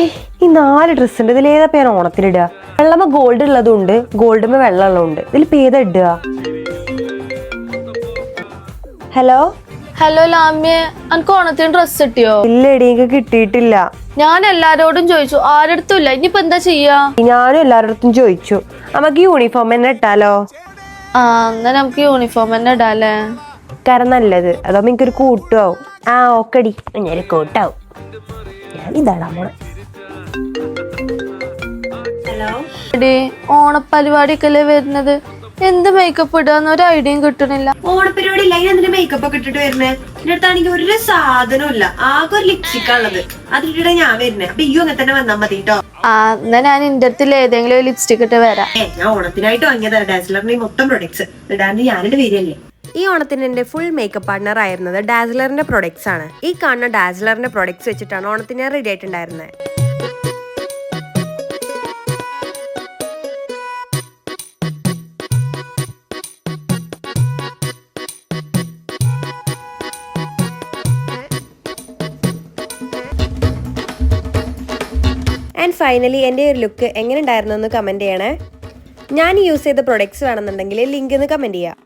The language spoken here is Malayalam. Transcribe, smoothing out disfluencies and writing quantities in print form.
ഈ 4 ഡ്രസ് ഉണ്ട്. ഇതിൽ ഏതാ പേര് ഓണത്തിനിടുക? വെള്ളമ്മ ഗോൾഡ് ഉള്ളതുണ്ട്, ഗോൾഡുമ്മ വെള്ളം ഉള്ളതുണ്ട്. ഇതിൽ പേതാ ഇടുക? ഹലോ ഹലോ ലാമ്യ, അനക്ക് ഓണത്തിന് ഡ്രസ് കിട്ടിയോ? ഇല്ലടി, എനിക്ക് കിട്ടിയിട്ടില്ല. ഞാൻ എല്ലാരോടും ചോദിച്ചു, ആരടുത്തും ഇല്ല. ഇനിയിപ്പോ എന്താ ചെയ്യാ? ഞാനും എല്ലാവരുടെ ചോദിച്ചു. നമുക്ക് യൂണിഫോം തന്നെ ഇട്ടാലോ? എന്നാ നമുക്ക് യൂണിഫോം തന്നെ ഇടാല്ലേ? കാരണം നല്ലത്, അതാവുമ്പോ എനിക്കൊരു കൂട്ടാവും. ഓക്കെടി, ഞാൻ കൂട്ടാവും. ഞാൻ ഇതാടാ മോളെ. ഹലോ എടി, ഓണപ്പരിപാടിയൊക്കെ അല്ലേ വരുന്നത്, എന്ത് മേക്കപ്പ് ഇടാന്ന് ഒരു ഐഡിയയും കിട്ടണില്ല. ഓണപ്പരിപാടി ഇല്ല, അതിന് മേക്കപ്പ് ഒക്കെ ഇട്ടിട്ട് വരുന്നേ. എന്റെ അടുത്താണെങ്കിൽ ഒരു സാധനവും ഇല്ല, ആകെ ഒരു ലിപ്സ്റ്റിക് ഉള്ളത്. അതിട്ടിട്ട് ഞാൻ വരുന്നേ. അപ്പൊ ഈ അങ്ങനെ തന്നെ വന്നാൽ മതി കേട്ടോ. എന്നാ ഞാൻ എന്റെ അടുത്തിൽ ഏതെങ്കിലും ഒരു ലിപ്സ്റ്റിക് ഇട്ട് വരാം. ഞാൻ ഓണത്തിനായിട്ട് വാങ്ങിയതാണ് ഡാസ്ലറിന്റെ മൊത്തം പ്രൊഡക്ട്സ്. ഇടാണ്ട് ഞാനിട്ട് വരികയല്ലേ. ഈ ഓണത്തിന് എന്റെ ഫുൾ മേക്കപ്പ് പാർട്ണർ ആയിരുന്നത് ഡാസ്ലറിന്റെ പ്രൊഡക്ട്സ് ആണ്. ഈ കാണുന്ന ഡാസ്ലറിന്റെ പ്രൊഡക്ട്സ് വെച്ചിട്ടാണ് ഓണത്തിന് റെഡി ആയിട്ടുണ്ടായിരുന്നത്. ആൻഡ് ഫൈനലി എൻ്റെ ഒരു ലുക്ക് എങ്ങനെ ഉണ്ടായിരുന്നു എന്ന് കമൻറ്റ് ചെയ്യണേ. ഞാൻ യൂസ് ചെയ്ത പ്രൊഡക്ട്സ് വേണമെന്നുണ്ടെങ്കിൽ ലിങ്ക് ഒന്ന് കമൻറ്റ് ചെയ്യാം.